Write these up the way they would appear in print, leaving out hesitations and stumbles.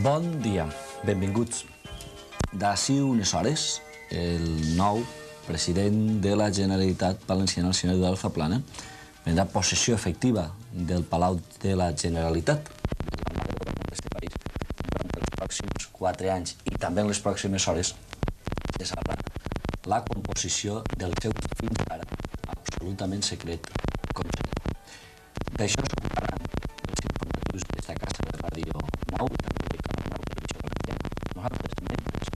Bon dia, benvinguts. D'ací unes hores, el nou president de la Generalitat Valenciana, el senyor Eduard Zaplana, prendrà possessió efectiva del Palau de la Generalitat d'aquest país. Durant els pròxims 4 anys i també en les pròximes hores se sabrà la composició del seu fins ara absolutament secret conseller. D'això s'ocuparan els informatius d'esta casa de Ràdio 9 i també de Canal 9 Televisió Valenciana. Nosaltres, membres,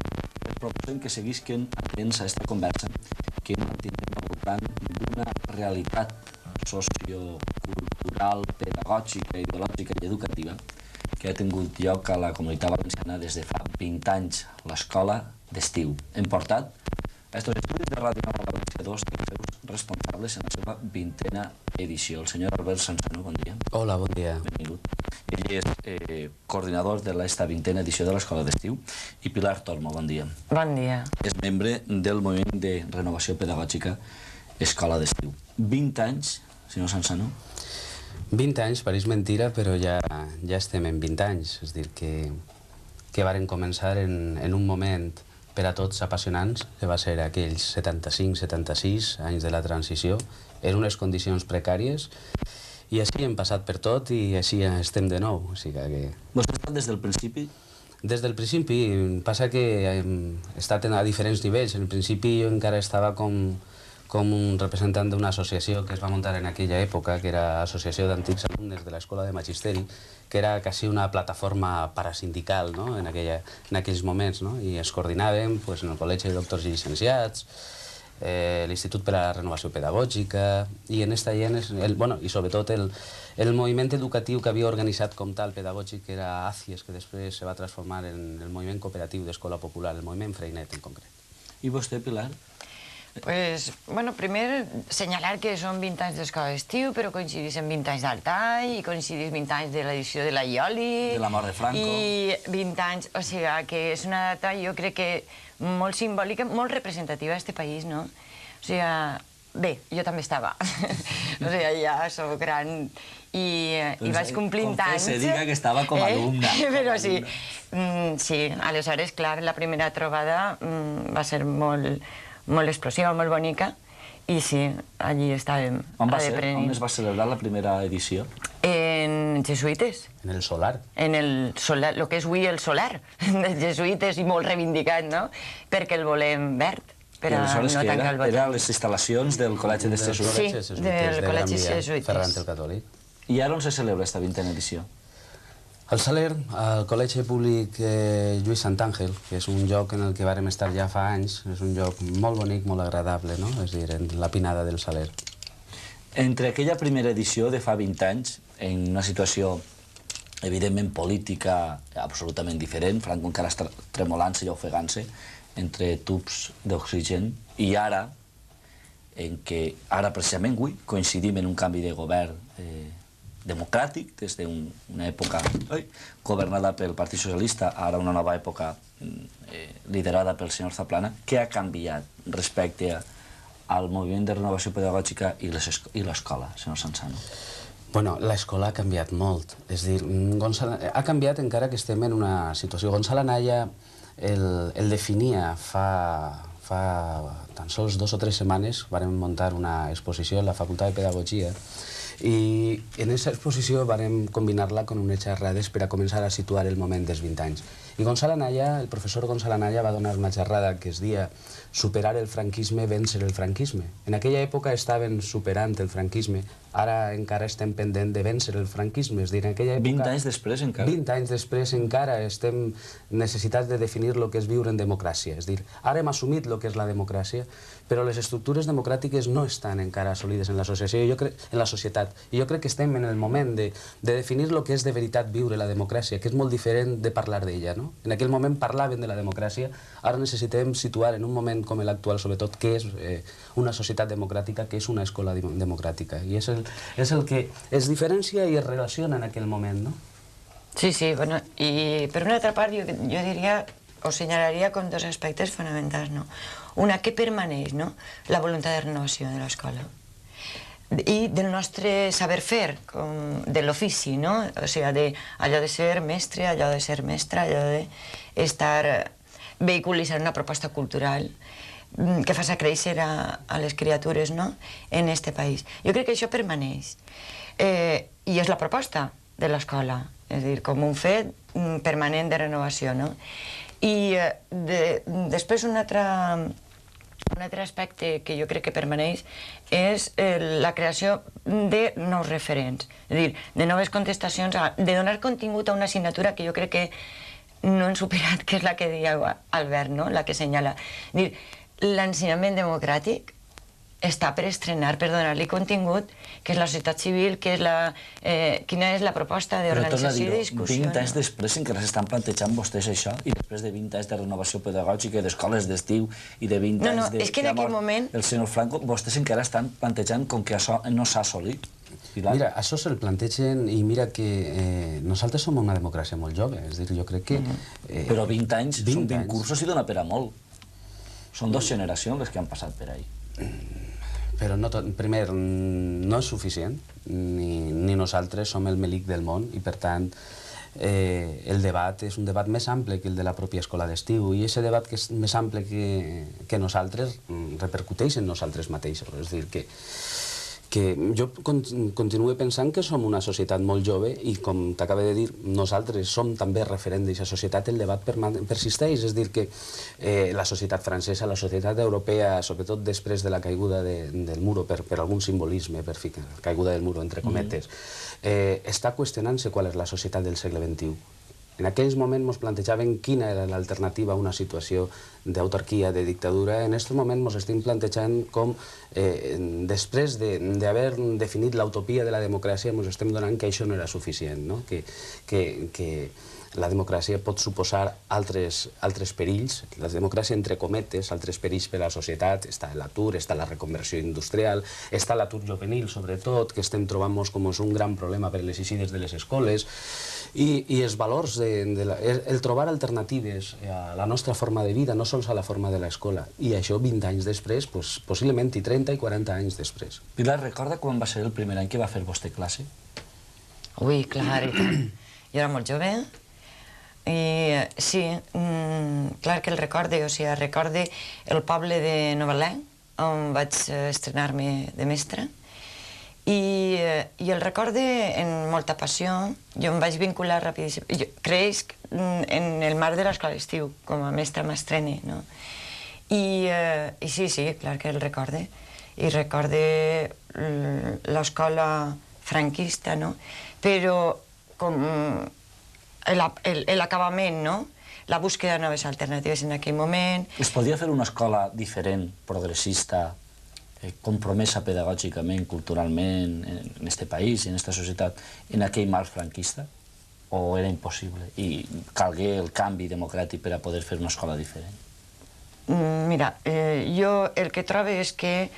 els proposem que seguisquen atents a aquesta conversa que mantindrem al voltant d'una realitat sociocultural, pedagògica, ideològica i educativa que ha tingut lloc a la Comunitat Valenciana des de fa 20 anys, l'escola d'estiu. Hem portat estos estudis de Ràdio 9 València 2 dels seus responsables en la seva 20a edició. El senyor Albert Sansano, bon dia. Hola, bon dia. Benvingut. Ell és coordinador de l'esta 20a edició de l'Escola d'Estiu. I Pilar Tormo, bon dia. Bon dia. És membre del moviment de renovació pedagògica Escola d'Estiu. 20 anys, senyor Sansano. 20 anys, pareix mentira, però ja estem en 20 anys. És a dir, que varen començar en un moment per a tots apassionants, que va ser aquells 75-76 anys de la transició, en unes condicions precàries, i així hem passat per tot i així estem de nou. O sigui que... Vostè ha estat des del principi? Des del principi, passa que hem estat a diferents nivells. En principi jo encara estava com un representant d'una associació que es va muntar en aquella època, que era l'Associació d'Antics Alumnes de l'Escola de Magisteri, que era quasi una plataforma parasindical en aquells moments, i es coordinàvem en el Col·legi de Doctors i Llicenciats, l'Institut per a la Renovació Pedagògica, i sobretot el moviment educatiu que havia organitzat com tal pedagògic, que era ACIES, que després se va transformar en el moviment cooperatiu d'Escola Popular, el moviment Freinet en concret. I vostè, Pilar? Pues, bueno, primer senyalar que són 20 anys d'escola d'estiu, però coincidís en 20 anys d'Altai, i coincidís 20 anys de l'edició de la Ioli... De la mort de Franco... I 20 anys, o sigui, que és una data, jo crec que molt simbòlica, molt representativa d'aquest país, no? O sigui, bé, jo també estava. O sigui, ja soc gran i vaig complint anys... Com que se diga que estava com a alumna. Però sí, sí, aleshores, clar, la primera trobada va ser molt explosiva, molt bonica, i sí, allí estàvem aprenent. On es va celebrar la primera edició? En Jesuïtes. En el Solar. En el Solar, el que és avui el Solar, de Jesuïtes, i molt reivindicat, no? Perquè el volem verd, per a no tancar el botó. Eren les instal·lacions del Col·legi de Jesuïtes? Sí, del Col·legi de Jesuïtes. Ferran el Catòlic. I ara on se celebra aquesta 20a edició? Al Saler, al Col·legi Públic Lluís Santàngel, que és un lloc en el que vàrem estar ja fa anys, és un lloc molt bonic, molt agradable, no? És a dir, en la pinada del Saler. Entre aquella primera edició de fa 20 anys, en una situació evidentment política absolutament diferent, Franco encara està tremolant-se i ofegant-se entre tubs d'oxigen, i ara, en què ara precisament avui coincidim en un canvi de govern democràtic, des d'una època governada pel Partit Socialista, ara una nova època liderada pel senyor Zaplana. Què ha canviat respecte al moviment de renovació pedagògica i l'escola, senyor Sansano? Bueno, l'escola ha canviat molt. És a dir, ha canviat encara que estem en una situació. Gonçalo Anaya el definia fa tan sols 2 o 3 setmanes. Vàrem muntar una exposició a la Facultat de Pedagogia, i en aquesta exposició vàrem combinar-la amb unes xerrades per a començar a situar el moment dels 20 anys. I Gonçalo Anaya, el professor Gonçalo Anaya, va donar una xerrada que es deia "Superar el franquisme, vèncer el franquisme". En aquella època estaven superant el franquisme, ara encara estem pendent de vèncer el franquisme. És a dir, en aquella època... 20 anys després encara? 20 anys després encara estem necessitats de definir el que és viure en democràcia. És a dir, ara hem assumit el que és la democràcia, però les estructures democràtiques no estan encara assolides en la societat. I jo crec que estem en el moment de definir el que és de veritat viure la democràcia, que és molt diferent de parlar d'ella, no? En aquell moment parlaven de la democràcia, ara necessitem situar en un moment com l'actual, sobretot, què és una societat democràtica, què és una escola democràtica. I és el que es diferencia i es relaciona en aquell moment, no? Sí, sí, bueno, i per una altra part jo diria, o senyalaria com 2 aspectes fonamentals, no? Una, que permaneix, no? La voluntat de renovació de l'escola. i del nostre saber fer, de l'ofici, no? O sigui, allò de ser mestre, allò de ser mestra, allò d'estar vehiculitzant una proposta cultural que faci créixer a les criatures, no?, en este país. Jo crec que això permaneix. I és la proposta de l'escola, és a dir, com un fet permanent de renovació, no? I després un altre aspecte que jo crec que permaneix és la creació de nous referents, és a dir, de noves contestacions, de donar contingut a una assignatura que jo crec que no han superat, que és la que deia Albert, no?, la que assenyala. És a dir, l'ensenyament democràtic està per estrenar, per donar-li contingut, que és la societat civil, quina és la proposta d'organització i de discussió. 20 anys després encara s'estan plantejant vostès això, i després de 20 anys de renovació pedagògica, d'escoles d'estiu, i de 20 anys de... és que en aquell moment... El senyor Franco, vostès encara estan plantejant com que això no s'ha assolit. Mira, això se'l plantegen i mira que nosaltres som una democràcia molt jove, és a dir, jo crec que... Però 20 anys, són 20 cursos i dona per a molt. Són 2 generacions les que han passat per ahí. Però, primer, no és suficient, ni nosaltres som el melic del món, i per tant el debat és un debat més ample que el de la pròpia escola d'estiu, i aquest debat que és més ample que nosaltres repercuteix en nosaltres mateixos. És a dir, que jo continuo pensant que som una societat molt jove i, com t'acabo de dir, nosaltres som també referent d'aquesta societat, el debat persisteix. És a dir, que la societat francesa, la societat europea, sobretot després de la caiguda del muro, per algun simbolisme, per ficar, caiguda del muro, entre cometes, està qüestionant-se qual és la societat del segle XXI. En aquells moments ens plantejaven quina era l'alternativa a una situació d'autarquia, de dictadura. En aquest moment ens estem plantejant com, després d'haver definit l'utopia de la democràcia, ens estem donant que això no era suficient, no? Que la democràcia pot suposar altres perills, la democràcia entre cometes, altres perills per a la societat, està l'atur, està la reconversió industrial, està l'atur juvenil, sobretot, que estem trobant com un gran problema per a les eixides de les escoles, i els valors, el trobar alternatives a la nostra forma de vida, no sols a la forma de l'escola, i això 20 anys després, possiblement i 30 i 40 anys després. Pilar, recorda quan va ser el primer any que va fer vostè classe? Ui, clar, i tant. Jo era molt jove, i sí, clar que el recorde, o sigui, recorde el poble de Novetlè, on vaig estrenar-me de mestra, i el recorde en molta passió. Jo em vaig vincular rapidíssim, creix en el marc de l'escola d'estiu, com a mestra m'estrene, no? I sí, clar que el recorde, i recorde l'escola franquista, no? Però com l'acabament, no? La búsqueda de noves alternatives en aquell moment. Es podia fer una escola diferent, progressista, compromesa pedagògicament, culturalment, en este país i en esta societat, en aquell marc franquista? O era impossible? I calgué el canvi democràtic per a poder fer una escola diferent? Mira, jo el que trobo és que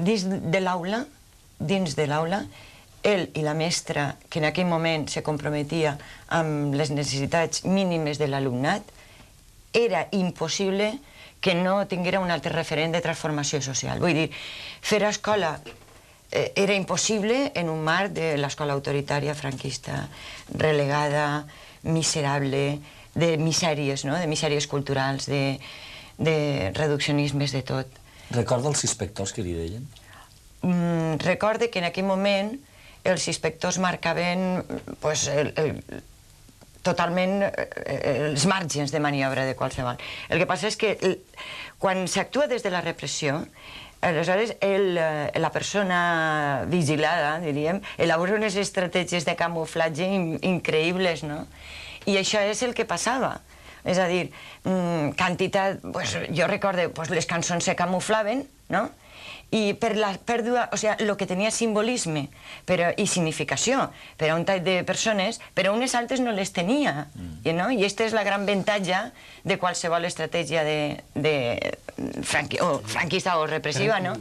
dins de l'aula, ell i la mestra, que en aquell moment se comprometia amb les necessitats mínimes de l'alumnat, era impossible que no tinguera un altre referent de transformació social. Vull dir, fer escola era impossible en un marc de l'escola autoritària franquista, relegada, miserable, de misèries, no? De misèries culturals, de reduccionismes, de tot. Recorda els inspectors que li deien? Recorda que en aquell moment els inspectors marcaven totalment els marges de maniobra de qualsevol. El que passa és que quan s'actua des de la repressió, aleshores la persona vigilada, diríem, elabora unes estratègies de camuflatge increïbles, no? I això és el que passava. És a dir, quantitat... Jo recordo, les cançons se camuflaven, no? I per la pèrdua, o sigui, el que tenia simbolisme i significació per a un tall de persones, però unes altres no les tenia. I aquesta és la gran avantatge de qualsevol estratègia franquista o repressiva, no?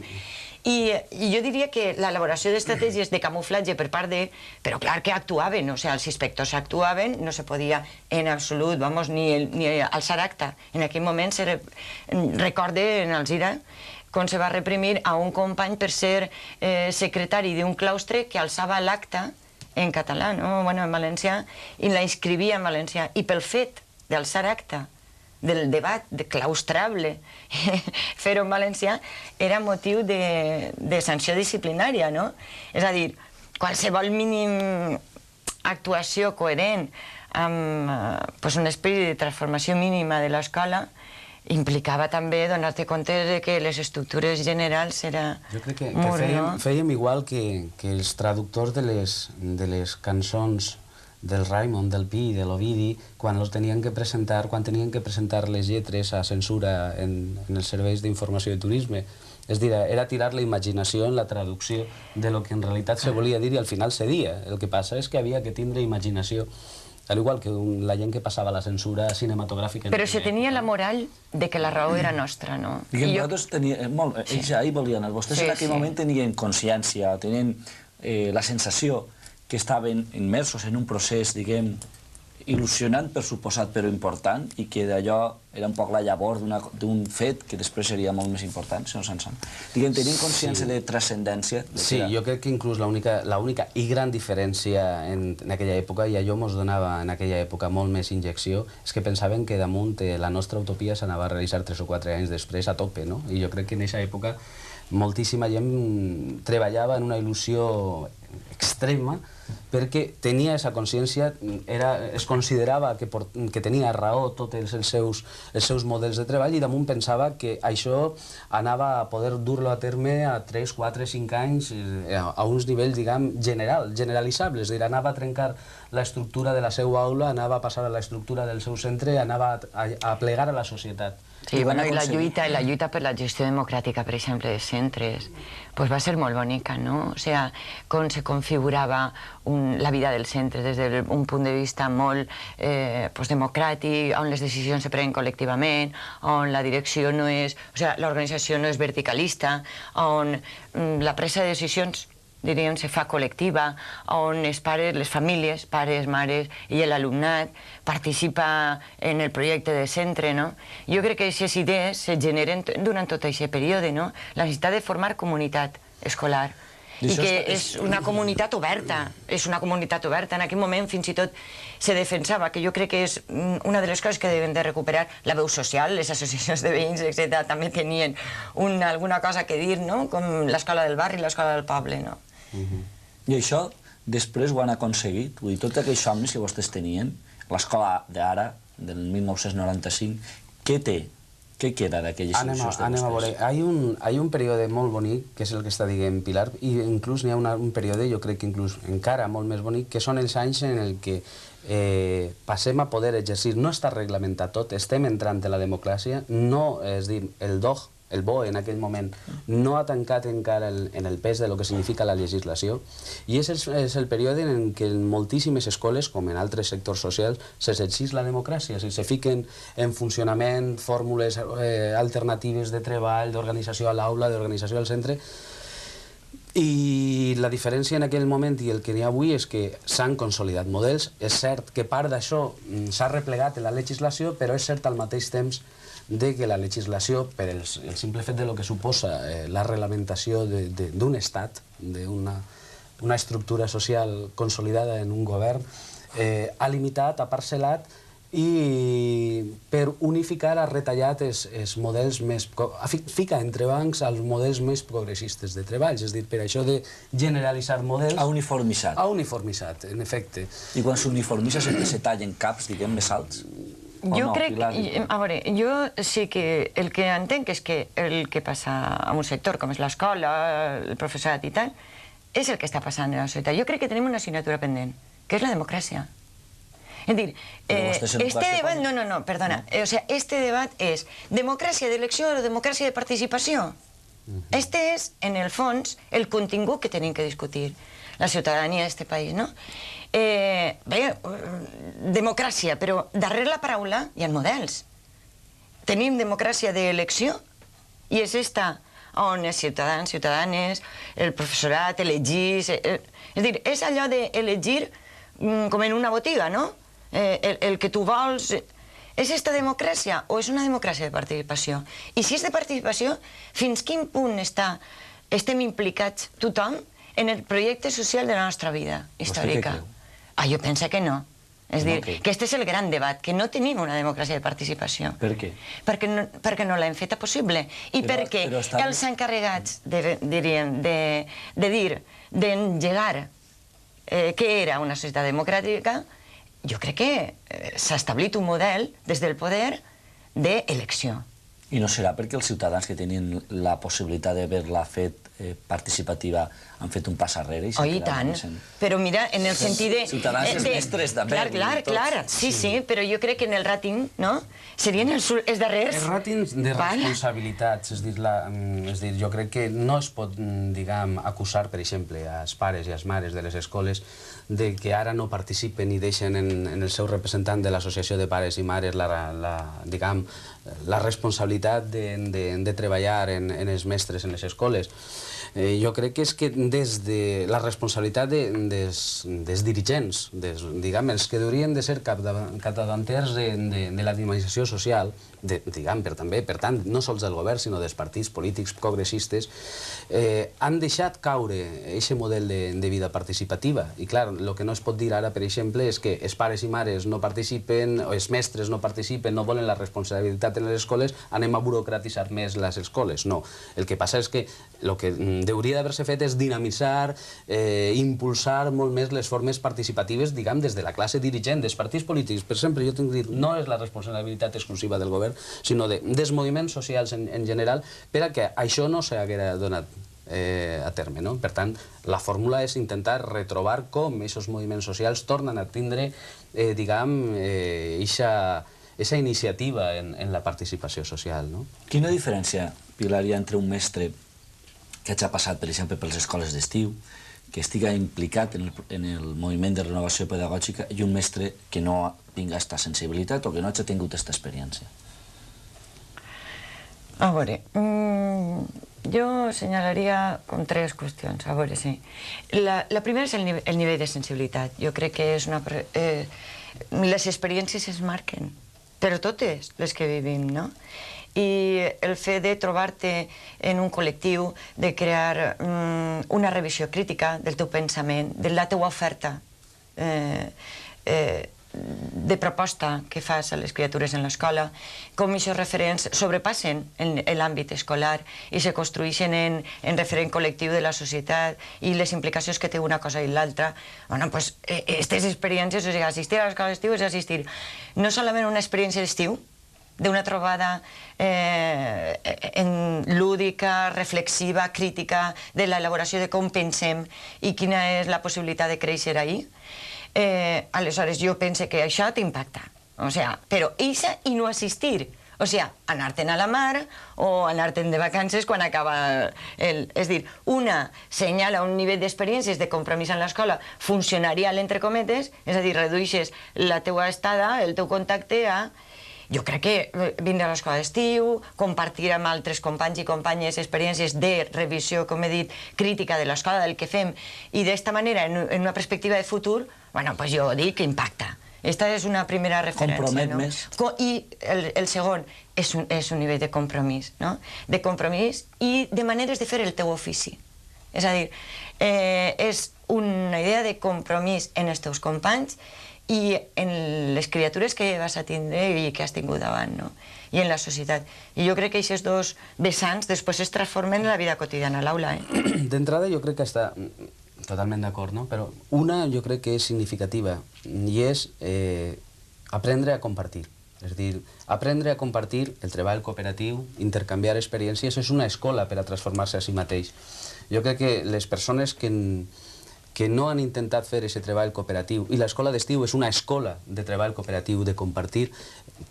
I jo diria que l'elaboració d'estratègies de camuflatge per part de... Però clar que actuaven, o sigui, els inspectors actuaven, no se podia en absolut, ni alçar acta. En aquell moment, recorde en Alzira, com se va reprimir a un company per ser secretari d'un claustre que alçava l'acta en català, en valencià, i la inscrivia en valencià. I pel fet d'alçar acta del debat claustrable, fer-ho en valencià, era motiu de sanció disciplinària, no? És a dir, qualsevol mínim actuació coherent amb un esperit de transformació mínima de l'escola implicava també donar-te compte que les estructures generals era jo crec que fèiem igual que els traductors de les cançons del Raimon, del Pi i de l'Ovidi, quan tenien que presentar les lletres a censura en els serveis d'informació i turisme. És a dir, era tirar la imaginació en la traducció de lo que en realitat se volia dir i al final se dia. El que passa és que havia que tindre imaginació, al igual que la gent que passava la censura cinematogràfica. Però se tenia la moral de que la raó era nostra, no? Diguem, vosaltres teníem... Ells ahir volien, vostès en aquell moment tenien consciència, tenien la sensació que estaven immersos en un procés, diguem, il·lusionant per suposat, però important, i que d'allò era un poc la llavor d'un fet que després seria molt més important, senyor Sanson. Diguem, tenien consciència de transcendència? Sí, jo crec que inclús l'única i gran diferència en aquella època, i allò ens donava en aquella època molt més injecció, és que pensaven que damunt la nostra utopia s'anava a realitzar 3 o 4 anys després a tope, no? I jo crec que en aquesta època moltíssima gent treballava en una il·lusió extrema perquè tenia aquesta consciència, es considerava que tenia raó tots els seus models de treball i damunt pensava que això anava a poder dur-lo a terme a 3, 4, 5 anys a uns nivells, diguem, generalitzables. És a dir, anava a trencar l'estructura de la seva aula, anava a passar a l'estructura del seu centre, anava a plegar a la societat. Sí, bueno, i la lluita per la gestió democràtica, per exemple, de centres, va ser molt bonica, no? O sigui, com se configurava la vida del centre des d'un punt de vista molt democràtic, on les decisions se prenen col·lectivament, on la direcció no és... O sigui, l'organització no és verticalista, on la presa de decisions, diríem, se fa col·lectiva, on els pares, les famílies, pares, mares i l'alumnat participa en el projecte de centre, no? Jo crec que aquestes idees se generen durant tot aquest període, no? La necessitat de formar comunitat escolar i que és una comunitat oberta, En aquell moment fins i tot se defensava, que jo crec que és una de les coses que deuen de recuperar, la veu social, les associacions de veïns, etc. també tenien alguna cosa que dir, no? Com l'escola del barri i l'escola del poble, no? I això després ho han aconseguit? Vull dir, tots aquells somnis que vostès tenien, l'escola d'ara, del 1995, què té? Què queda d'aquelles il·lusions de vostès? Anem a veure. Hi ha un període molt bonic, que és el que està dient Pilar, i inclús n'hi ha un període, jo crec que inclús encara molt més bonic, que són els anys en el que passem a poder exercir. No està reglamentat tot, estem entrant en la democràcia, no, és dir, el DOG, el BOE en aquell moment, no ha tancat encara en el pes de lo que significa la legislació, i és el període en què en moltíssimes escoles, com en altres sectors socials, s'exerceix la democràcia, se fiquen en funcionament fórmules alternatives de treball, d'organització a l'aula, d'organització al centre, i la diferència en aquell moment i el que hi ha avui és que s'han consolidat models. És cert que part d'això s'ha replegat en la legislació, però és cert al mateix temps de que la legislació, per el simple fet de lo que suposa la reglamentació d'un estat, d'una estructura social consolidada en un govern, ha limitat, ha parcel·lat i per unificar ha retallat els models més... fica entre bancs els models més progressistes de treball, és a dir, per això de generalitzar models... Ha uniformitzat. Ha uniformitzat, en efecte. I quan s'uniformitza se tallen caps, diguem, més alts? Jo crec... A veure, jo sí que el que entenc és que el que passa en un sector com és l'escola, el professorat i tal, és el que està passant en la societat. Jo crec que tenim una assignatura pendent, que és la democràcia. És dir, este debat... No, perdona. O sea, este debat és democràcia d'elecció o democràcia de participació. Este és, en el fons, el contingut que tenim que discutir la ciutadania d'aquest país, no? Democràcia, però darrere la paraula hi ha models. Tenim democràcia d'elecció i és esta on els ciutadans, ciutadanes, el professorat elegís... És a dir, és allò d'elegir com en una botiga, no? El que tu vols... és esta democràcia o és una democràcia de participació? I si és de participació, fins quin punt estem implicats tothom en el projecte social de la nostra vida històrica? Jo penso que no. És dir, que aquest és el gran debat, que no tenim una democràcia de participació. Per què? Perquè no l'hem feta possible. I perquè els encarregats, diríem, de dir, d'engegar què era una societat democràtica, jo crec que s'ha establit un model des del poder d'elecció. I no serà perquè els ciutadans que tenien la possibilitat d'haver-la fet participativa han fet un pas arrere? I tant, però mira, en el sentit de... Ciutadans és mestres, també. Clar, sí, però jo crec que en el ràting, no?, serien els darrers... Els ràtings de responsabilitats, és dir, jo crec que no es pot, diguem, acusar, per exemple, als pares i als mares de les escoles de que ara no participen i deixen en el seu representant de l'associació de pares i mares la responsabilitat de treballar en els mestres en les escoles. Jo crec que és que des de la responsabilitat dels dirigents, diguem, els que haurien de ser capdavanters de la dinamització social, diguem, per tant, no sols del govern, sinó dels partits polítics progressistes, han deixat caure aquest model de vida participativa. I clar, el que no es pot dir ara, per exemple, és que els pares i mares no participen, o els mestres no participen, no volen la responsabilitat en les escoles, anem a burocratitzar més les escoles. No. El que passa és que el que hauria d'haver-se fet és dinamitzar, impulsar molt més les formes participatives, diguem, des de la classe dirigent, dels partits polítics. Per exemple, jo tinc dit, no és la responsabilitat exclusiva del govern, sinó dels moviments socials en general, per a que això no s'haguera donat a terme. Per tant, la fórmula és intentar retrobar com aquests moviments socials tornen a tindre, diguem, aquesta iniciativa en la participació social. Quina diferència, Pilar, hi ha entre un mestre que hagi passat, per exemple, per les escoles d'estiu, que estiga implicat en el moviment de renovació pedagògica, i un mestre que no tingui aquesta sensibilitat o que no hagi tingut aquesta experiència? A veure, jo assenyalaria com tres qüestions, a veure, sí. La primera és el nivell de sensibilitat. Jo crec que és una... Les experiències es marquen, però totes les que vivim, no? I el fet de trobar-te en un col·lectiu, de crear una revisió crítica del teu pensament, de la teua oferta de proposta que fas a les criatures en l'escola, com aquests referents sobrepassen l'àmbit escolar i se construeixen en referent col·lectiu de la societat i les implicacions que té una cosa i l'altra. Bueno, doncs, aquestes experiències, o sigui, assistir a l'escola d'estiu és assistir no solament a una experiència d'estiu, d'una trobada lúdica, reflexiva, crítica, de l'elaboració de com pensem i quina és la possibilitat de créixer ahí. Aleshores, jo penso que això t'impacta. O sigui, però eixa i no assistir. O sigui, anar-te'n a la mar o anar-te'n de vacances quan acaba el... És dir, una senyala un nivell d'experiències de compromís en l'escola funcionarial, entre cometes, és a dir, redueixes la teua estada, el teu contacte a... Jo crec que vindre a l'escola d'estiu, compartir amb altres companys i companyes experiències de revisió, com he dit, crítica de l'escola, del que fem, i d'esta manera, en una perspectiva de futur, bueno, doncs jo dic que impacta. Aquesta és una primera referència. Compromet més. I el segon és un nivell de compromís, no? De compromís i de maneres de fer el teu ofici. És a dir, és una idea de compromís en els teus companys i en les criatures que vas a tindre i que has tingut davant, no? I en la societat. I jo crec que aquests dos vessants després es transformen en la vida quotidiana a l'aula. D'entrada jo crec que està totalment d'acord, no? Però una jo crec que és significativa i és aprendre a compartir. És a dir, aprendre a compartir el treball cooperatiu, intercanviar experiències, és una escola per a transformar-se a si mateix. Jo crec que les persones que no han intentat fer aquest treball cooperatiu, i l'escola d'estiu és una escola de treball cooperatiu, de compartir,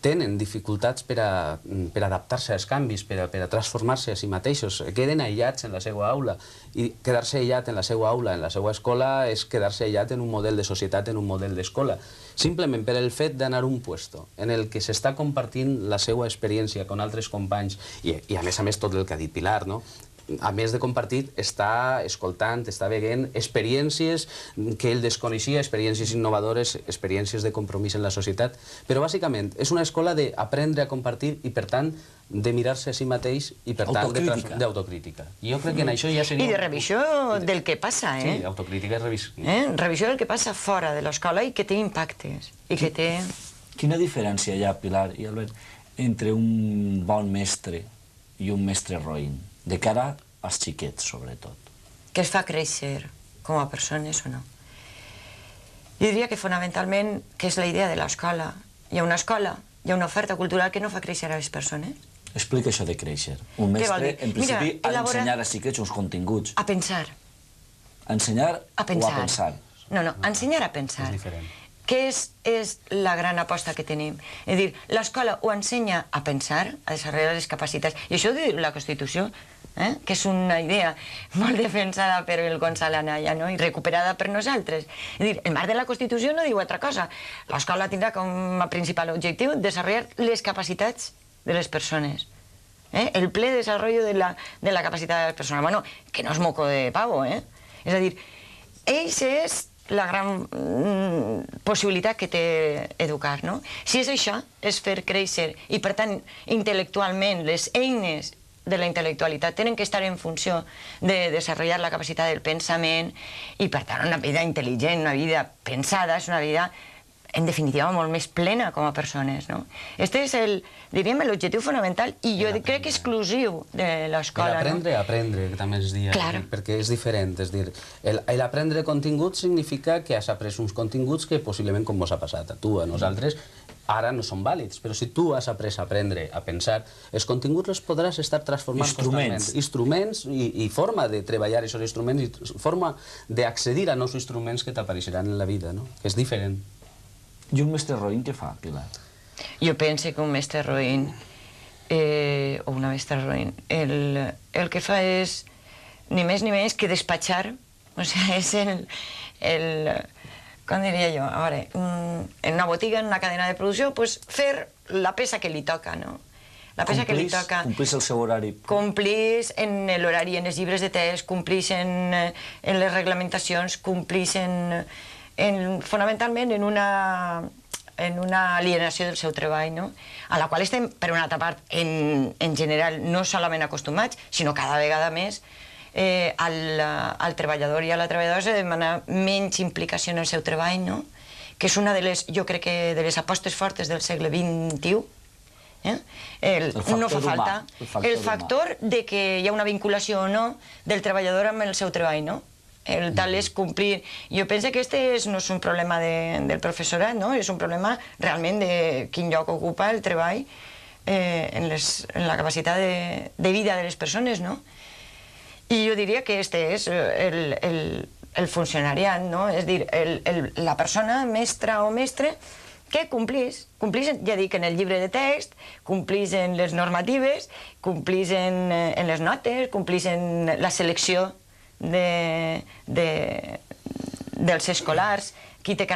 tenen dificultats per adaptar-se als canvis, per a transformar-se a si mateixos, queden aïllats en la seva aula, i quedar-se aïllat en la seva aula, en la seva escola, és quedar-se aïllat en un model de societat, en un model d'escola. Simplement per el fet d'anar a un puesto en el que s'està compartint la seva experiència amb altres companys, i a més tot el que ha dit Pilar, no? a més de compartir, està escoltant, està veient experiències que ell desconeixia, experiències innovadores, experiències de compromís en la societat, però bàsicament és una escola d'aprendre a compartir i, per tant, de mirar-se a si mateix i, per tant, d'autocrítica. Jo crec que en això ja seria... I de revisió del que passa, Sí, autocrítica i revisió. Revisió del que passa fora de l'escola i que té impactes. I que té... Quina diferència hi ha, Pilar i Albert, entre un bon mestre i un mestre roïn, de cara als xiquets, sobretot? Que es fa créixer com a persones o no? Jo diria que fonamentalment, que és la idea de l'escola. Hi ha una escola, hi ha una oferta cultural que no fa créixer a les persones. Explica això de créixer. Un mestre, en principi, ha d'ensenyar als xiquets uns continguts. A pensar. Ensenyar o a pensar? No, ensenyar a pensar. És diferent. Què és la gran aposta que tenim? És a dir, l'escola ho ensenya a pensar, a desenvolupar les capacitats, i això ho diu la Constitució, que és una idea molt defensada per el Gonçal Anaya, i recuperada per nosaltres. És a dir, el marc de la Constitució no diu altra cosa. L'escola tindrà com a principal objectiu desenvolupar les capacitats de les persones. El ple desenvolupament de la capacitat de les persones. Bueno, que no és moco de pavo, És a dir, ells és la gran possibilitat que té educar, no? Si és això, és fer créixer, i per tant, intel·lectualment, les eines de la intel·lectualitat tenen que estar en funció de desenvolupar la capacitat del pensament, i per tant, una vida intel·ligent, una vida pensada, és una vida, en definitiva, molt més plena com a persones, no? Este és diríem, l'objectiu fonamental, i jo crec que exclusiu de l'escola, no? Aprendre, que també es diu, perquè és diferent. És dir, l'aprendre continguts significa que has après uns continguts que possiblement, com mos ha passat a tu, a nosaltres, ara no són vàlids, però si tu has après a aprendre a pensar, els continguts els podràs estar transformant constantment. Instruments i forma de treballar aquests instruments i forma d'accedir a nous instruments que t'apareixeran en la vida, no? Que és diferent. I un mestre roïn què fa, Pilar? Jo penso que un mestre roïn, o una mestra roïn, el que fa és ni més ni menys que despatxar, o sigui, és com diria jo, a veure, en una botiga, en una cadena de producció, fer la peça que li toca, no? La peça que li toca... Complís el seu horari. Complís en l'horari, en els llibres de text, complís en les reglamentacions, complís fonamentalment en una alienació del seu treball, no? A la qual estem, per una altra part, en general, no solament acostumats, sinó cada vegada més, al treballador i a la treballadora s'ha de demanar menys implicació en el seu treball, no? Que és una de les, jo crec que, de les apostes fortes del segle XXI. No fa falta el factor de que hi ha una vinculació o no del treballador amb el seu treball, no? El tal és complir. Jo penso que aquest no és un problema del professorat, no? És un problema realment de quin lloc ocupa el treball en la capacitat de vida de les persones, no? I jo diria que aquest és el funcionariat, no? És a dir, la persona, mestra o mestre, que complís, ja dic, en el llibre de text, complís en les normatives, complís en les notes, complís en la selecció dels escolars, qui té que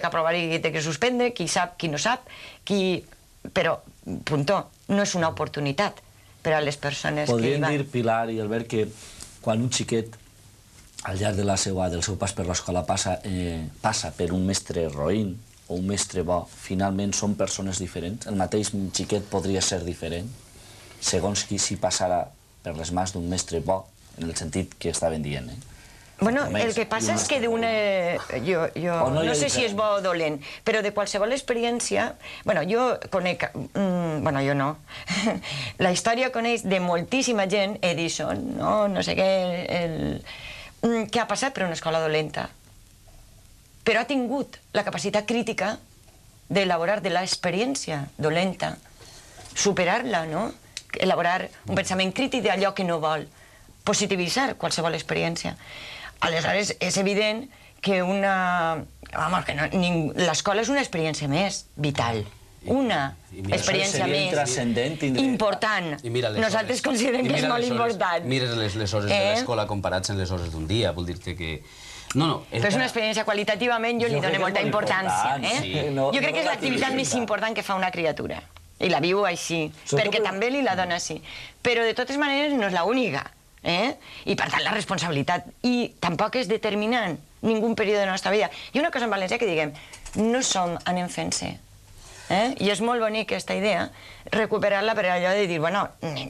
aprovar i qui té que suspendre, qui sap, qui no sap, però, puntó, no és una oportunitat per a les persones que hi van. Podríem dir, Pilar i Albert, que quan un xiquet al llarg del seu pas per l'escola passa per un mestre roïn o un mestre bo, finalment són persones diferents? El mateix xiquet podria ser diferent segons qui s'hi passarà per les mans d'un mestre bo, en el sentit que estaven dient. Bueno, el que passa és que d'una... Jo no sé si és bo o dolent, però de qualsevol experiència... Bueno, jo conec... Bueno, jo no. La història coneix de moltíssima gent, Edison, no sé què, que ha passat per una escola dolenta. Però ha tingut la capacitat crítica d'elaborar de l'experiència dolenta, superar-la, no? Elaborar un pensament crític d'allò que no vol, positivitzar qualsevol experiència. Aleshores, és evident que l'escola és una experiència més vital, una experiència més important. Nosaltres considerem que és molt important. Mires les hores de l'escola comparats amb les hores d'un dia, vol dir-te que... Però és una experiència qualitativament, jo li dono molta importància. Jo crec que és l'activitat més important que fa una criatura. I la viu així, perquè també li la dona així. Però de totes maneres no és l'única. I, per tant, la responsabilitat. I tampoc és determinant ningú període de la nostra vida. I una cosa en valencià que diguem, no som, anem fent-se. I és molt bonic aquesta idea, recuperar-la per allò de dir, bueno,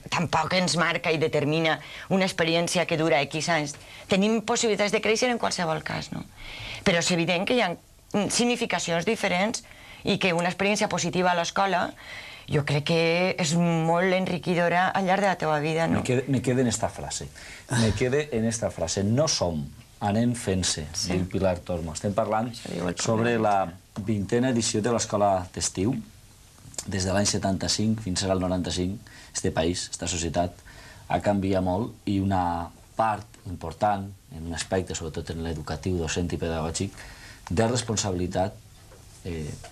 tampoc ens marca i determina una experiència que dura X anys. Tenim possibilitats de créixer en qualsevol cas, no? Però és evident que hi ha significacions diferents i que una experiència positiva a l'escola jo crec que és molt enriquidora al llarg de la teva vida, no? Me queda en esta frase. Me queda en esta frase. No som, anem fent-se, diu Pilar Tormo. Estem parlant sobre la 20a edició de l'Escola d'Estiu. Des de l'any 75 fins al 95, este país, esta societat, ha canviat molt i una part important, en un aspecte, sobretot en l'educatiu, docent i pedagògic, de responsabilitat,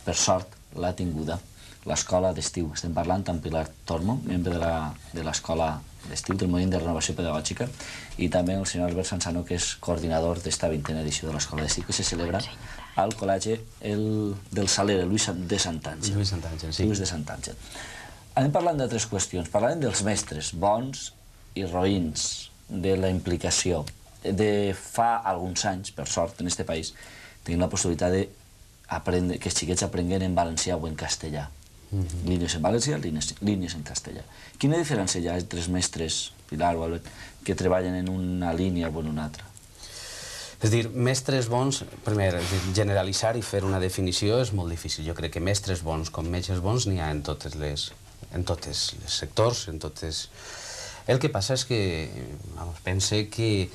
per sort, l'ha tinguda l'Escola d'Estiu. Estem parlant amb Pilar Tormo, membre de l'Escola d'Estiu, del Moviment de Renovació Pedagògica, i també el senyor Albert Sanzano, que és coordinador d'esta 20a edició de l'Escola d'Estiu, que se celebra al Col·legi del Saler, Lluís de Santàngel. Lluís Santàngel, sí. Lluís de Santàngel. Anem parlant d'altres qüestions. Parlàvem dels mestres, bons i roïns, de la implicació. De fa alguns anys, per sort, en aquest país, tenim la possibilitat que els xiquets aprenguen en valencià o en castellà. Línies en valencià, línies en castellà. Quina diferència hi ha entre els mestres, Pilar o Albert, que treballen en una línia o en una altra? És a dir, mestres bons, primer, generalitzar i fer una definició és molt difícil. Jo crec que mestres bons com metges bons n'hi ha en tots els sectors, en totes... El que passa és que pense que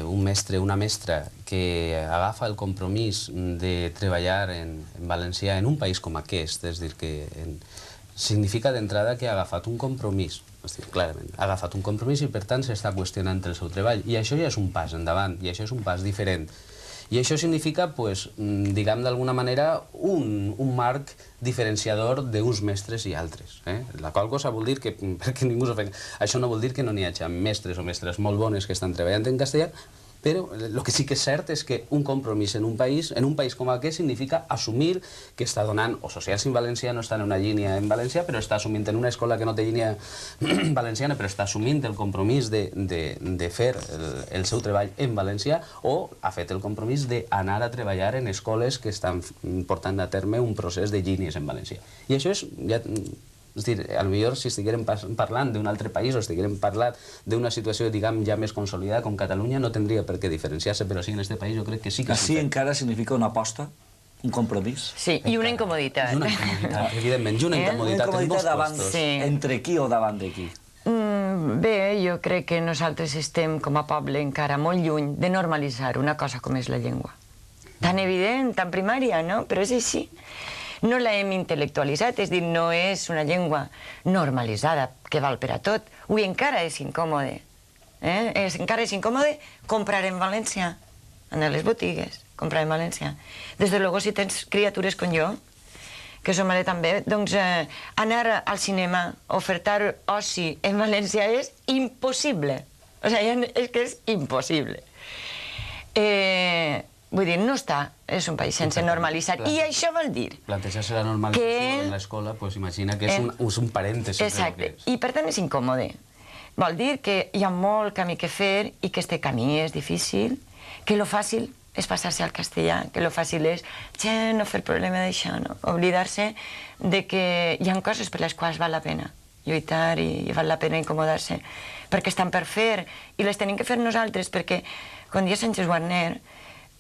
un mestre, una mestra que agafa el compromís de treballar en valencià en un país com aquest, és a dir, que significa d'entrada que ha agafat un compromís, clarament, ha agafat un compromís i per tant s'està qüestionant el seu treball. I això ja és un pas endavant, i això és un pas diferent. I això significa, diguem d'alguna manera, un marc diferenciador d'uns mestres i altres. La qual cosa vol dir que, perquè ningú s'ofengui, això no vol dir que no n'hi hagi mestres o mestres molt bones que estan treballant en castellà, però el que sí que és cert és que un compromís en un país com aquest significa assumir que està donant, o socials en valencià no estan en una línia en valencià, però està assumint en una escola que no té línia valenciana, però està assumint el compromís de fer el seu treball en valencià, o ha fet el compromís d'anar a treballar en escoles que estan portant a terme un procés de línies en valencià. I això és... És a dir, potser si estiguérem parlant d'un altre país o estiguérem parlant d'una situació, diguem, ja més consolidada com Catalunya, no tindria per què diferenciar-se, però sí, en aquest país jo crec que sí que... Així encara significa una aposta, un compromís. Sí, i una incomoditat. I una incomoditat, evidentment, i una incomoditat en molts puestos. Entre qui o davant de qui? Bé, jo crec que nosaltres estem, com a poble, encara molt lluny de normalitzar una cosa com és la llengua. Tan evident, tan primària, no? Però és així. No la hem intel·lectualitzat, és a dir, no és una llengua normalitzada que val per a tot. Avui encara és incòmode. Encara és incòmode comprar en valencià, anar a les botigues, comprar en valencià. Des de luego, si tens criatures com jo, que som ara també, doncs anar al cinema, ofertar oci en valencià és impossible. O sigui, és que és impossible. Vull dir, no està, és un país sense normalitzar. I això vol dir... Plantejar-se la normalització en l'escola, doncs imagina que és un parèntesi. Exacte, i per tant és incòmode. Vol dir que hi ha molt camí que fer i que este camí és difícil, que lo fàcil és passar-se al castellà, que lo fàcil és no fer problema d'això, no? Oblidar-se de que hi ha coses per les quals val la pena lluitar i val la pena incomodar-se, perquè estan per fer i les tenim que fer nosaltres, perquè, com dia Sánchez Warner,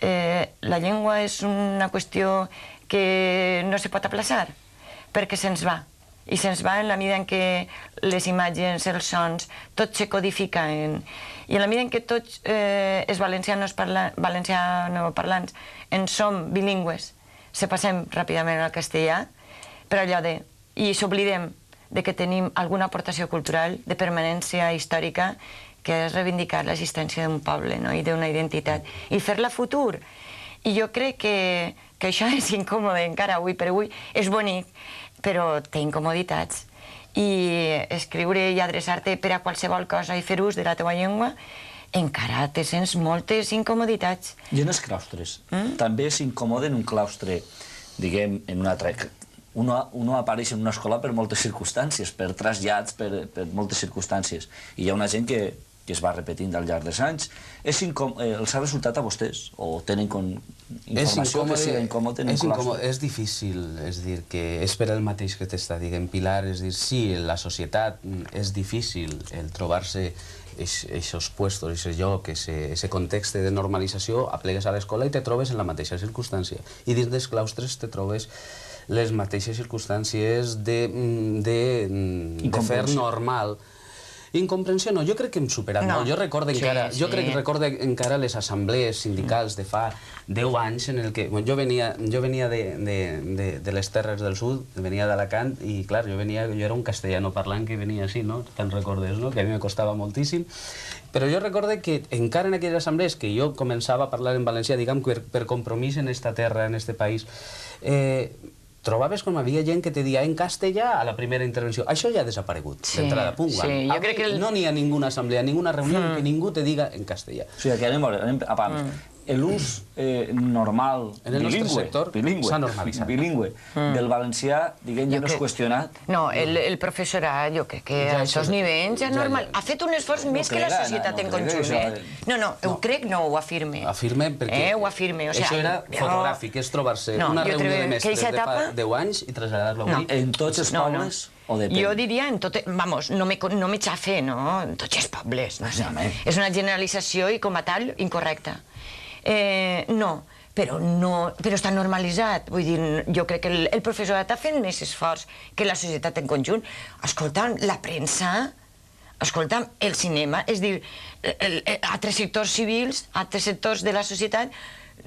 la llengua és una qüestió que no se pot aplaçar, perquè se'ns va. I se'ns va en la mida en què les imatges, els sons, tot se codifica. I en la mida en què tots els valencianos parlants en som bilingües, se passem ràpidament al castellà, per allò de... I s'oblidem de que tenim alguna aportació cultural de permanència històrica que és reivindicar l'existència d'un poble i d'una identitat, i fer-la futur. I jo crec que això és incòmode encara avui per avui, és bonic, però té incomoditats. I escriure i adreçar-te per a qualsevol cosa i fer ús de la teva llengua, encara te sents moltes incomoditats. I en els claustres? També és incòmode en un claustre, diguem, en una altra... Uno apareix en una escola per moltes circumstàncies, per trasllats, per moltes circumstàncies. I hi ha una gent que que es va repetint al llarg dels anys. Els ha resultat a vostès? O tenen informació que sigui incòmode en un claustre? És difícil, és dir, que és per el mateix que t'està dient Pilar, és dir, sí, en la societat és difícil el trobar-se aquests puestos, aquest lloc, aquest context de normalització, aplegues a l'escola i te trobes en la mateixa circumstància. I dins dels claustres te trobes les mateixes circumstàncies de fer normal. Incomprensió no, jo crec que hem superat molt. Jo recordo encara les assemblees sindicals de fa 10 anys en el que... Jo venia de les Terres del Sud, venia d'Alacant, i clar, jo era un castellano parlant que venia així, no? Te'n recordes, no? Que a mi me costava moltíssim. Però jo recordo que encara en aquelles assemblees que jo començava a parlar en valencià, diguem, per compromís en esta terra, en este país, trobaves com havia gent que te deia en castellà a la primera intervenció. Això ja ha desaparegut, d'entrada, punt. No n'hi ha ninguna assemblea, ninguna reunió en què ningú te diga en castellà. O sigui, que anem a pams. L'ús normal, bilingüe, s'ha normalitzat. Bilingüe, del valencià, diguem, ja no és qüestionat. No, el professorat, jo crec que a aquests nivells ja normal. Ha fet un esforç més que la societat en conjunt. No, ho crec, no, ho afirme. Afirme perquè això era fotogràfic, és trobar-se una reunió de mestres de fa 10 anys i traslladar-lo avui. En tots els pobles o depèn? Jo diria en tot... Vamos, no me xafe, no? En tots els pobles, no sé. És una generalització i com a tal incorrecta. No, però està normalitzat. Vull dir, jo crec que el professorat ha fet més esforç que la societat en conjunt. Escolta'm, la premsa, escolta'm, el cinema, és dir, altres sectors civils, altres sectors de la societat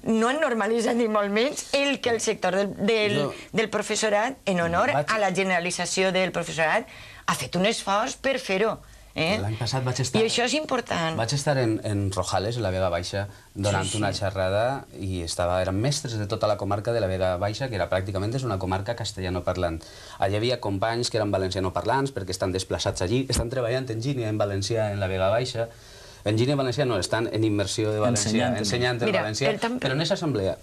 no han normalitzat ni molt menys el que el sector del professorat, en honor a la generalització del professorat, ha fet un esforç per fer-ho. L'any passat vaig estar... I això és important. Vaig estar en Rojales, en la Vega Baixa, donant una xerrada i eren mestres de tota la comarca de la Vega Baixa, que pràcticament és una comarca castellanoparlant. Allà hi havia companys que eren valencianoparlants perquè estan desplaçats allí, estan treballant en Gínia, en valencià, en la Vega Baixa. En Gínia i valencià no, estan en immersió de valencià, ensenyant en valencià, però en aquesta assemblea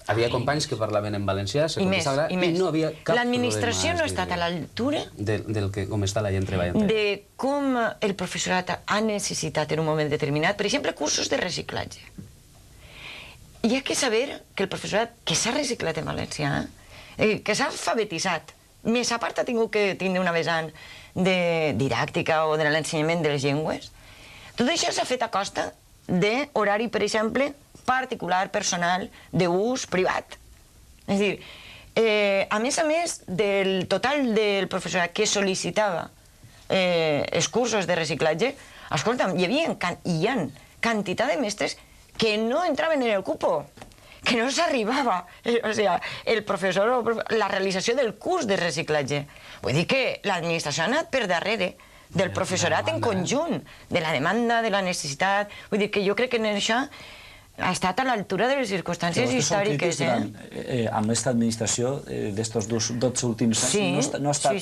havia companys que parlaven en valencià, i no havia cap problema. L'administració no ha estat a l'altura del que com està la gent treballant. De com el professorat ha necessitat en un moment determinat, per exemple, cursos de reciclatge. Hi ha que saber que el professorat que s'ha reciclat en valencià, que s'ha alfabetitzat, més a part ha tingut que tindre una vessant de didàctica o de l'ensenyament de les llengües, tot això s'ha fet a costa d'horari, per exemple, particular, personal, d'ús privat. És a dir, a més del total del professorat que sol·licitava els cursos de reciclatge, escolta'm, hi ha quantitat de mestres que no entraven en el cupo, que no s'arribava, o sigui, el professor o la realització del curs de reciclatge. Vull dir que l'administració ha anat per darrere del professorat en conjunt, de la demanda, de la necessitat. Vull dir que jo crec que en això ha estat a l'altura de les circumstàncies històriques. Amb aquesta administració d'estos 12 últims anys no ha estat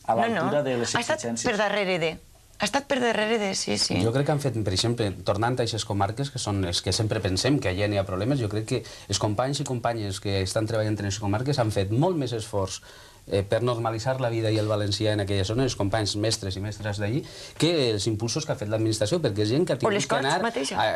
a l'altura de les exigències? Ha estat per darrere de. Ha estat per darrere de, sí. Jo crec que han fet, per exemple, tornant a aquestes comarques, que són les que sempre pensem que allà n'hi ha problemes, jo crec que els companys i companyes que estan treballant en aquestes comarques han fet molt més esforç per normalitzar la vida i el valencià en aquella zona, els companys mestres i mestres d'allí, que els impulsos que ha fet l'administració, perquè és gent que ha tingut que anar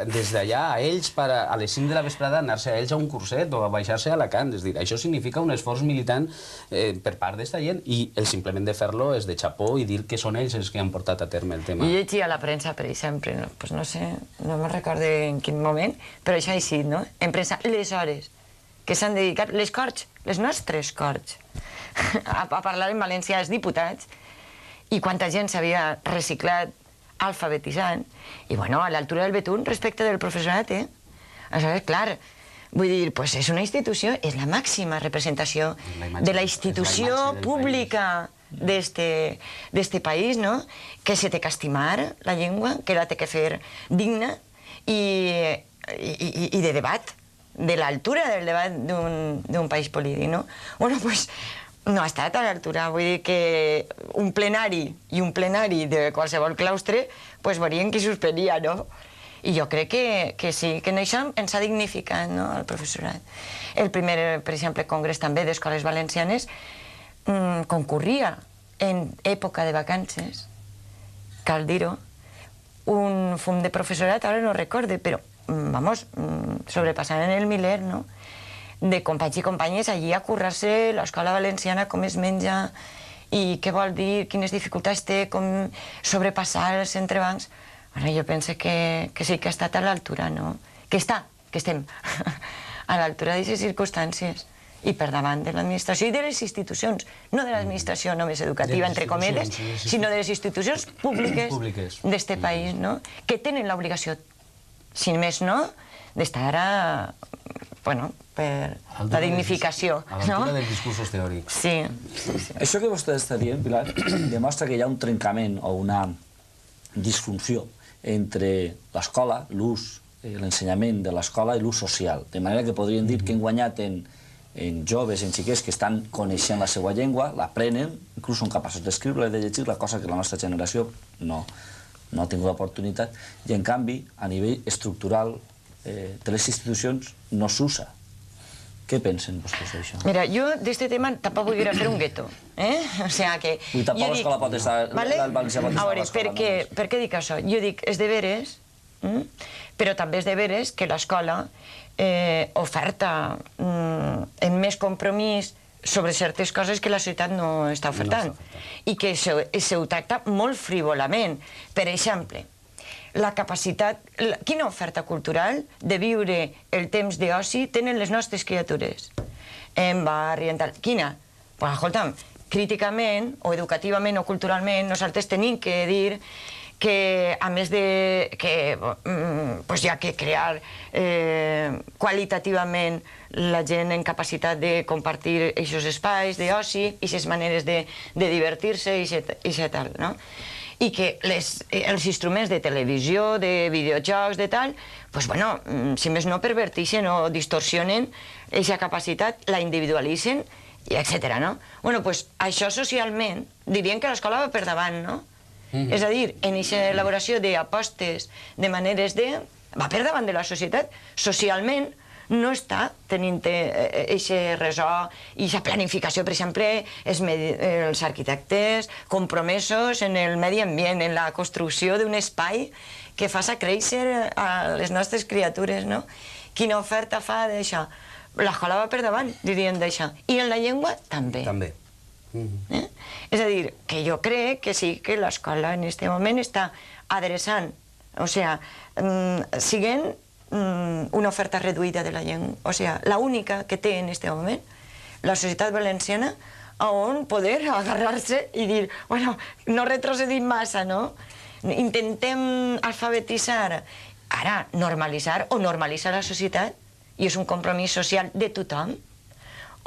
des d'allà a ells, a les 5 de la vesprada, anar-se a ells a un curset o a baixar-se a Alacant. És a dir, això significa un esforç militant per part d'esta gent i el simplement de fer-lo és de xapó i dir que són ells els que han portat a terme el tema. Jo llegia a la premsa, per exemple, no sé, no me'n recordo en quin moment, però això ha així, no? En premsa, les hores que s'han dedicat, les corts, les nostres corts, a parlar en valencià als diputats, i quanta gent s'havia reciclat alfabetitzant, i bueno, a l'altura del betún respecte del professorat, aleshores, clar, vull dir, és una institució, és la màxima representació de la institució pública d'este país, no? Que se té que estimar la llengua, que la té que fer digna i de debat, de l'altura del debat d'un país polític, no? Bueno, doncs no ha estat a l'altura. Vull dir que un plenari i un plenari de qualsevol claustre veurien qui suspenia, no? I jo crec que sí, que en això ens ha dignificat, no?, el professorat. El primer, per exemple, congrés també d'escoles valencianes concurria en època de vacances, cal dir-ho, un fum de professorat, ara no recorde, però, vamos, sobrepassant el miler, no? De companys i companyes allí a currar-se l'escola valenciana, com es menja, i què vol dir, quines dificultats té, com sobrepassar els entrebancs. Bueno, jo penso que sí que ha estat a l'altura, no? Que estem a l'altura d'aquestes circumstàncies i per davant de l'administració i de les institucions, no de l'administració només educativa, entre cometes, sinó de les institucions públiques d'este país, no? Que tenen l'obligació, si més no, d'estar bueno, per la dignificació. A l'altura dels discursos teòrics. Sí. Això que vostè està dient, Pilar, demostra que hi ha un trencament o una disfunció entre l'escola, l'ús, l'ensenyament de l'escola i l'ús social. De manera que podríem dir que hem guanyat en joves, en xiquets que estan coneixent la seva llengua, l'aprenen, inclús són capaços d'escriure i de llegir-la, cosa que la nostra generació no ha tingut l'oportunitat, i en canvi, a nivell estructural de les institucions, no s'usa. Què pensen vostès d'això? Mira, jo d'este tema tampoc vull fer un gueto, O sea que... Vull tapar l'escola pot estar... El valencià pot estar a l'escola. Per què dic això? Jo dic, és deberes, però també és deberes que l'escola oferta en més compromís sobre certes coses que la societat no està ofertant i que se ho tracta molt frívolament. Per exemple, la capacitat... Quina oferta cultural de viure el temps d'oci tenen les nostres criatures? En barri, en tal... Quina? Pues, escolta'm, críticament, o educativament, o culturalment, nosaltres tenim que dir que, a més de que hi ha que crear qualitativament la gent en capacitat de compartir aquests espais d'oci, aquestes maneres de divertir-se i tal, no? I que els instruments de televisió, de videojocs, de tal, doncs, bueno, si més no, perverteixen o distorsionen aquesta capacitat, la individualitzen, etc. no? Bueno, doncs això socialment, dirien que l'escola va per davant, no? És a dir, en aquesta elaboració d'apostes, de maneres de... va per davant de la societat. Socialment no està tenint aquest ressò i aquesta planificació, per exemple, els arquitectes compromesos en el medi ambient, en la construcció d'un espai que faci créixer a les nostres criatures, no? Quina oferta fa d'això? L'escola va per davant, dirien d'això. I en la llengua, també. També. És a dir, que jo crec que sí que l'escola en aquest moment està adreçant, o sigui, siguent una oferta reduïda de la llengua, o sigui, l'única que té en aquest moment la societat valenciana on poder agarrar-se i dir, bueno, no retrocedim massa, no? Intentem alfabetitzar, ara normalitzar o normalitzar la societat, i és un compromís social de tothom,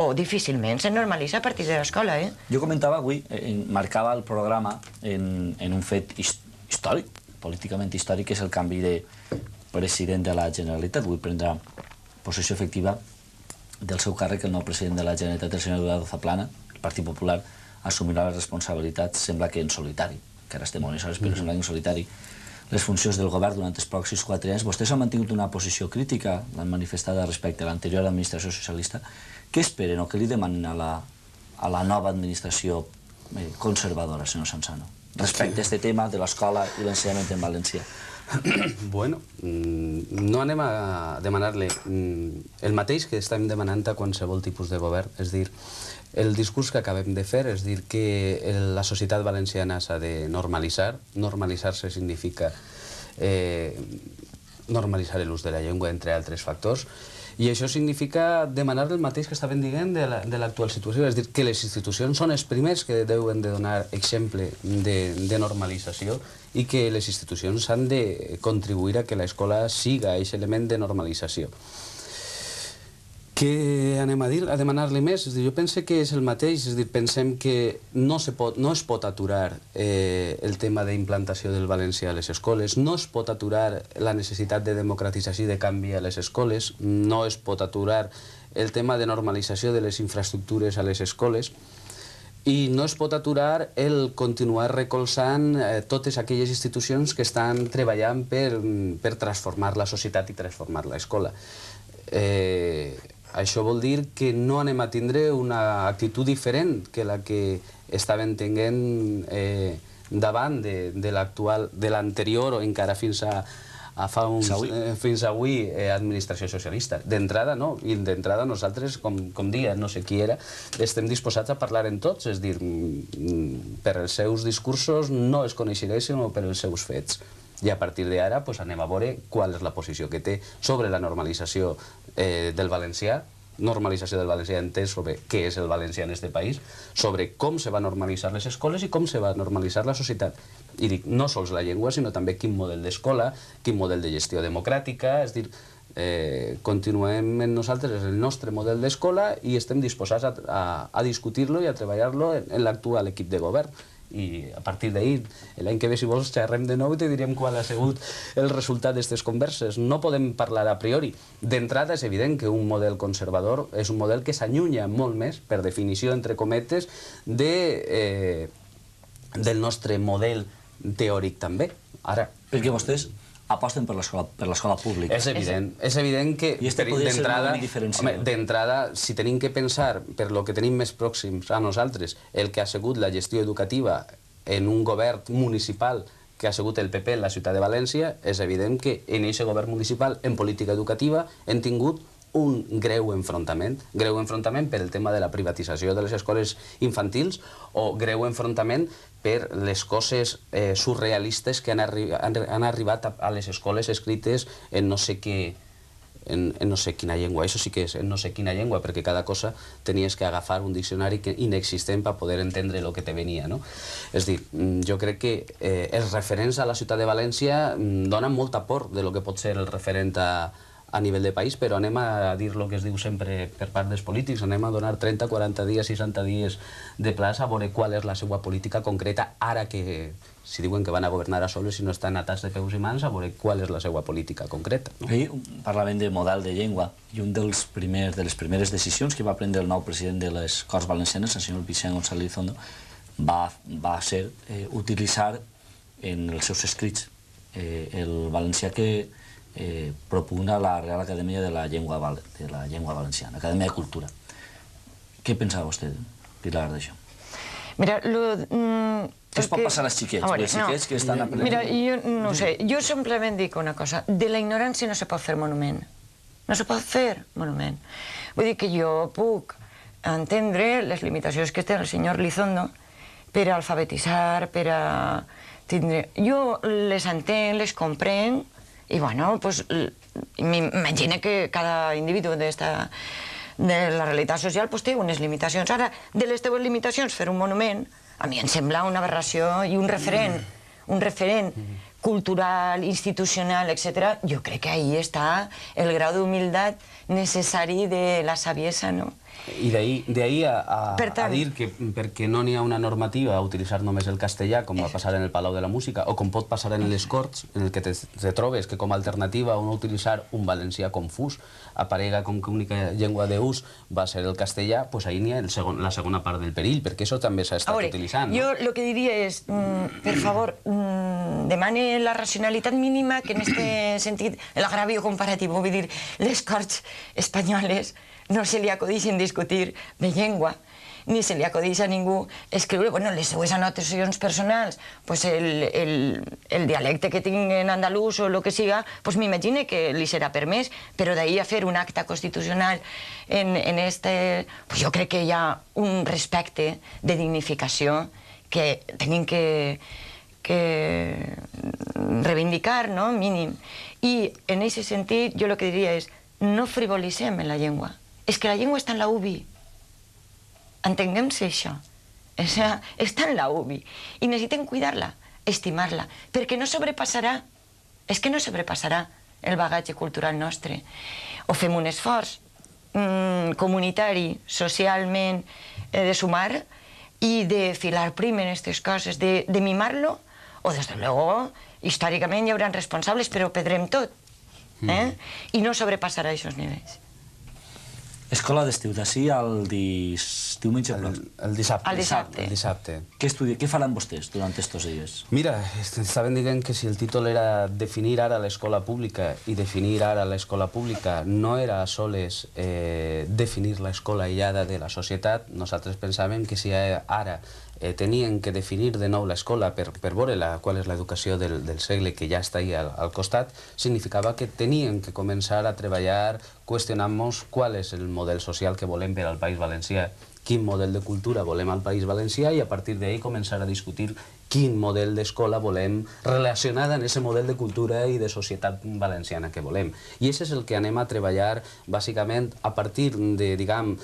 o difícilment se normalitza a partir de l'escola, Jo comentava avui, marcava el programa en un fet històric, políticament històric, que és el canvi de president de la Generalitat. Avui prendrà possessió efectiva del seu càrrec el nou president de la Generalitat, el senyor Eduardo Zaplana. El Partit Popular assumirà les responsabilitats, sembla que en solitari, que ara estem unes hores, però sembla que en solitari, les funcions del govern durant els pròxims 4 anys. Vostès han mantingut una posició crítica, l'han manifestada respecte a l'anterior administració socialista. Què esperen o què li demanen a la nova administració conservadora, senyor Sanzano, respecte a aquest tema de l'escola i l'ensenyament en valencià? Bueno, no anem a demanar-li el mateix que estem demanant a qualsevol tipus de govern, és dir, el discurs que acabem de fer, és dir, que la societat valenciana s'ha de normalitzar. Normalitzar-se significa normalitzar l'ús de la llengua, entre altres factors, i això significa demanar el mateix que estàvem dient de l'actual situació, és dir, que les institucions són els primers que deuen de donar exemple de normalització i que les institucions han de contribuir a que l'escola siga aquest element de normalització. Què anem a dir? A demanar-li més? Jo penso que és el mateix, és a dir, pensem que no es pot aturar el tema d'implantació del valencià a les escoles, no es pot aturar la necessitat de democratització i de canvi a les escoles, no es pot aturar el tema de normalització de les infraestructures a les escoles, i no es pot aturar el continuar recolzant totes aquelles institucions que estan treballant per transformar la societat i transformar l'escola. Això vol dir que no anem a tindre una actitud diferent que la que estaven tenint davant de l'anterior o encara fins avui administració socialista. D'entrada, no. I d'entrada nosaltres, com dia, no sé qui era, estem disposats a parlar en tots, és dir, per els seus discursos no es coneixerien, sinó per els seus fets. I a partir d'ara anem a veure qual és la posició que té sobre la normalització del valencià, entès sobre què és el valencià en aquest país, sobre com se va normalitzar les escoles i com se va normalitzar la societat. I dic, no sols la llengua, sinó també quin model d'escola, quin model de gestió democràtica, és dir, continuem en nosaltres el nostre model d'escola i estem disposats a discutir-lo i a treballar-lo en l'actual equip de govern. I a partir d'ahir, l'any que ve, si vols, xerrem de nou i te direm qual ha sigut el resultat d'aquestes converses. No podem parlar a priori. D'entrada és evident que un model conservador és un model que s'allunya molt més, per definició, entre cometes, del nostre model teòric també. Ara, perquè vostès aposten per l'escola pública. És evident que d'entrada, si tenim que pensar per lo que tenim més pròxims a nosaltres, el que ha sigut la gestió educativa en un govern municipal que ha sigut el PP en la ciutat de València, és evident que en aquest govern municipal, en política educativa, hem tingut un greu enfrontament per el tema de la privatització de les escoles infantils o greu enfrontament per les coses surrealistes que han arribat a les escoles escrites en no sé què, en no sé quina llengua. Això sí que és en no sé quina llengua, perquè cada cosa tenies que agafar un diccionari inexistent per poder entendre el que te venia. És dir, jo crec que els referents a la ciutat de València donen molta por de lo que pot ser el referent a nivell de país, però anem a dir el que es diu sempre per part dels polítics, anem a donar 30, 40 dies, 60 dies de plaça a veure qual és la seva política concreta, ara que, si diuen que van a governar a soles i no estan atats de peus i mans, a veure qual és la seva política concreta. Ahir parlàvem de model de llengua i un de les primeres decisions que va prendre el nou president de les Corts Valencianes, el senyor Vicent González Elizondo, va ser utilitzar en els seus escrits el valencià que propugna la Real Acadèmia de la Llengua Valenciana, Acadèmia de Cultura. Què pensava vostè, Pilar, d'això? Mira, què es pot passar als xiquets? Els xiquets que estan aprenent... Mira, jo no sé, jo simplement dic una cosa, de la ignorància no se pot fer monument. No se pot fer monument. Vull dir que jo puc entendre les limitacions que té el senyor Elizondo per a alfabetitzar, per a tindre... Jo les entenc, les comprenc, i bueno, pues m'imagino que cada individu de la realitat social té unes limitacions. Ara, de les teves limitacions, fer un monument, a mi em sembla una aberració i un referent cultural, institucional, etc. Jo crec que ahí està el grau d'humilitat necessari de la saviesa, no? I d'ahir a dir que perquè no n'hi ha una normativa a utilitzar només el castellà, com va passar en el Palau de la Música, o com pot passar en les Corts, en el que te trobes que com a alternativa a no utilitzar un valencià confús aparega com que única llengua d'ús va ser el castellà, doncs ahir n'hi ha la segona part del perill, perquè això també s'ha estat utilitzant. Jo el que diria és, per favor, demane la racionalitat mínima que en aquest sentit, l'agravio comparatiu, vull dir, les Corts espanyoles no se li acudixen discutir de llengua, ni se li acudix a ningú escriure, bueno, les seues anotacions personals, pues el dialecte que tinc en andalús o el que siga, pues m'imagine que li serà permès, però d'ahir a fer un acte constitucional en este... Pues jo crec que hi ha un respecte de dignificació que tenim que reivindicar, no?, mínim. I en aquest sentit jo el que diria és no frivolitzem en la llengua. És que la llengua està en la UBI. Entenguem-se això. Està en la UBI. I necessitem cuidar-la, estimar-la, perquè no sobrepassarà, és que no sobrepassarà el bagatge cultural nostre. O fem un esforç comunitari, socialment, de sumar i de filar prim en aquestes coses, de mimar-lo, o des de luego, històricament hi haurà responsables, però ho perdrem tot. I no sobrepassarà aquests nivells. Escola d'estiu, d'ací al diumenge pròxim. El dissabte. El dissabte. Què faran vostès durant aquests dies? Mira, estaven dient que si el títol era definir ara l'escola pública i definir ara l'escola pública no era a soles definir l'escola aïllada de la societat, nosaltres pensàvem que si ara tenien que definir de nou l'escola per veure qual és l'educació del segle que ja està ahí al costat, significava que tenien que començar a treballar qüestionant-nos qual és el model social que volem per al País Valencià, quin model de cultura volem al País Valencià i a partir d'ahí començar a discutir quin model d'escola volem relacionada amb aquest model de cultura i de societat valenciana que volem. I això és el que anem a treballar bàsicament a partir de, diguem,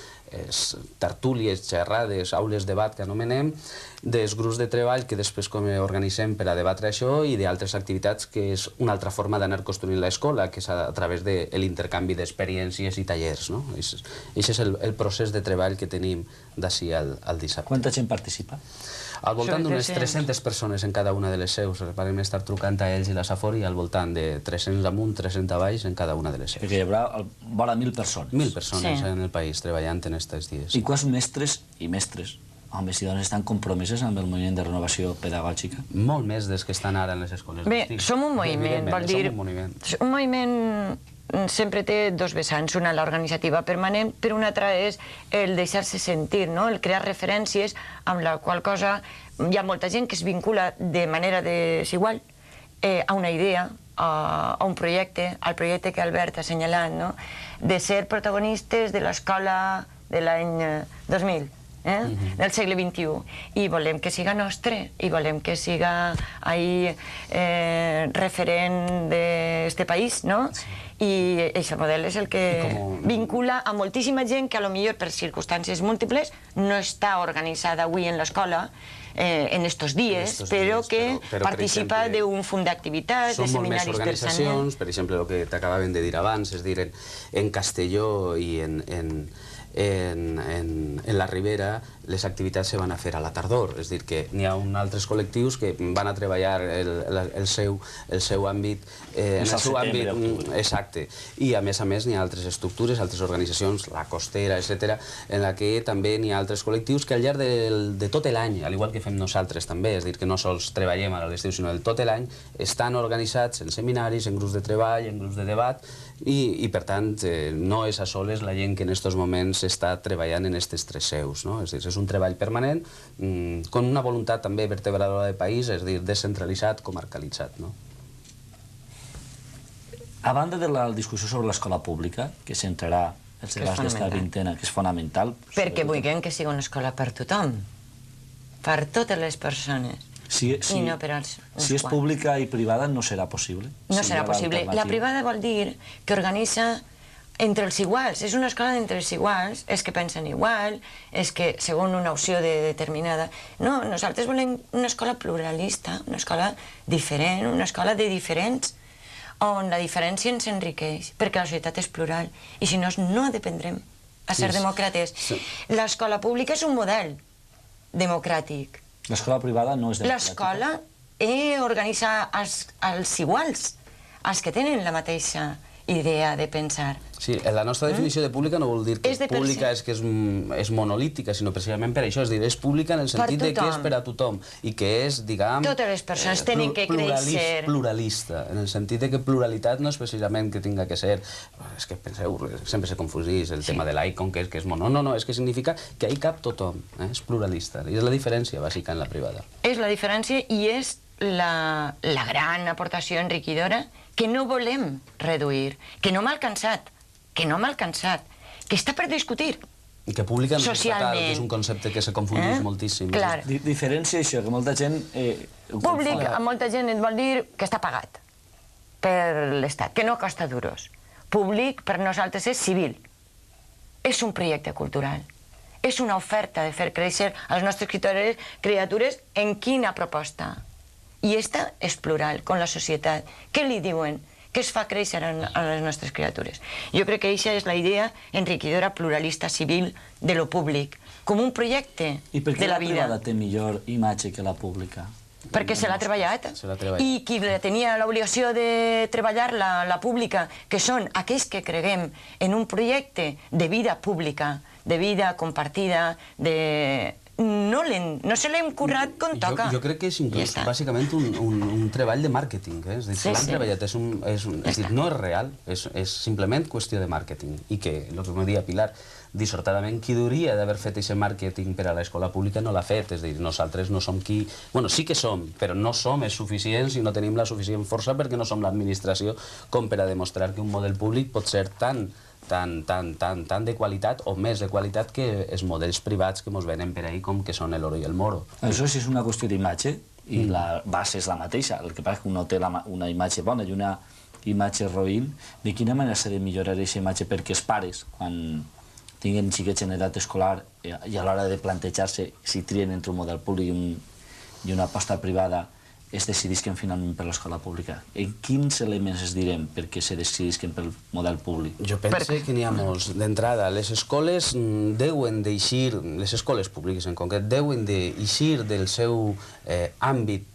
tertúlies, xerrades, aules de debat que anomenem, dels grups de treball que després organitzem per a debatre això i d'altres activitats que és una altra forma d'anar construint l'escola, que és a través de l'intercanvi d'experiències i tallers. Aquest és el procés de treball que tenim d'ací al dissabte. Quanta gent participa? Al voltant d'unes 300 persones en cada una de les seus. Vam estar trucant a ells i la Safor i al voltant de 300 amunt, 300 a baix en cada una de les seus. Perquè hi haurà vora 1.000 persones. 1.000 persones en el país treballant en aquests dies. I quants mestres i mestres, homes i dones, estan compromeses amb el moviment de renovació pedagògica? Molt més des que estan ara en les escoles. Bé, som un moviment, vol dir... Un moviment sempre té dos vessants, una l'organitzativa permanent, però una altra és el deixar-se sentir, el crear referències amb la qual cosa hi ha molta gent que es vincula de manera desigual a una idea, a un projecte, al projecte que Albert ha assenyalat, de ser protagonistes de l'escola de l'any 2000, del segle XXI, i volem que siga nostre, i volem que siga referent d'este país, no? I aquest model és el que vincula a moltíssima gent que potser per circumstàncies múltiples no està organitzada avui en l'escola en estos dies, però que participa d'un font d'activitats, de seminaris per organitzacions, per exemple, el que t'acabaven de dir abans, és dir, en Castelló i en la Ribera les activitats se van a fer a la tardor, és a dir, que n'hi ha altres col·lectius que van a treballar el seu àmbit exacte, i a més n'hi ha altres estructures, altres organitzacions, la Costera, etc., en la que també n'hi ha altres col·lectius que al llarg de tot l'any, al igual que fem nosaltres també, és a dir, que no sols treballem a l'estiu, sinó tot l'any, estan organitzats en seminaris, en grups de treball, en grups de debat, i per tant no és a soles la gent que en aquests moments està treballant en aquestes tres seus, és a dir, és un treball permanent, amb una voluntat també vertebradora de país, és a dir, descentralitzat, comarcalitzat. A banda de la discussió sobre l'escola pública, que centrarà els debats d'esta vintena, que és fonamental... Perquè vulguem que sigui una escola per tothom, per totes les persones. Si és pública i privada, no serà possible? No serà possible. La privada vol dir que organitza entre els iguals. És una escola d'entre els iguals, és que pensen igual, és que segons una opció determinada... No, nosaltres volem una escola pluralista, una escola diferent, una escola de diferents, on la diferència ens enriqueix, perquè la societat és plural, i si no, no aprendrem a ser demòcrates. L'escola pública és un model democràtic. L'escola privada no és democràtica. L'escola organitza els iguals, els que tenen la mateixa idea de pensar. Sí, la nostra definició de pública no vol dir que pública és que és monolítica, sinó precisament per això, és dir, és pública en el sentit que és per a tothom i que és, diguem... Totes les persones tenen que créixer... Pluralista, en el sentit que pluralitat no és precisament que tinga que ser... És que penseu, sempre se confusís el tema de l'icon, que és mono. No, és que significa que hi cap tothom, és pluralista. I és la diferència bàsica en la privada. És la diferència i és la gran aportació enriquidora que no volem reduir, que no m'ha alcançat, que està per discutir. I que pública no és estatal, que és un concepte que se confundís moltíssim. Diferència això, que molta gent... Públic, a molta gent et vol dir que està pagat per l'Estat, que no costa duros. Públic, per nosaltres, és civil. És un projecte cultural. És una oferta de fer créixer els nostres criatures en quina proposta. I esta és plural, com la societat. Què li diuen? Què es fa créixer a les nostres criatures? Jo crec que aquesta és la idea enriquidora, pluralista, civil, de lo públic, com un projecte de la vida. I per què la privada té millor imatge que la pública? Perquè se l'ha treballat. I qui tenia l'obligació de treballar la pública, que són aquells que creguem en un projecte de vida pública, de vida compartida, no se l'hem currat com toca. Jo crec que és inclús bàsicament un treball de màrqueting. És a dir, si l'han treballat, no és real, és simplement qüestió de màrqueting. I que, el que em deia Pilar, dissortadament, qui hauria d'haver fet aquest màrqueting per a l'escola pública no l'ha fet. És a dir, nosaltres no som qui... Bueno, sí que som, però no som els suficients i no tenim la suficient força perquè no som l'administració com per a demostrar que un model públic pot ser tan de qualitat o més de qualitat que els models privats que ens venen per ahí com que són l'oro i el moro. Això sí és una qüestió d'imatge i la base és la mateixa. El que passa és que uno té una imatge bona i una imatge roïn. De quina manera s'ha de millorar aquesta imatge perquè els pares, quan tinguin xiquets en edat escolar i a l'hora de plantejar-se si trien entre un model públic i una aposta privada, es decidisquen finalment per l'escola pública. En quins elements es direm perquè se decidisquen pel model públic? Jo penso que n'hi ha molts. D'entrada, les escoles deuen d'eixir, les escoles públiques en concret, deuen d'eixir del seu àmbit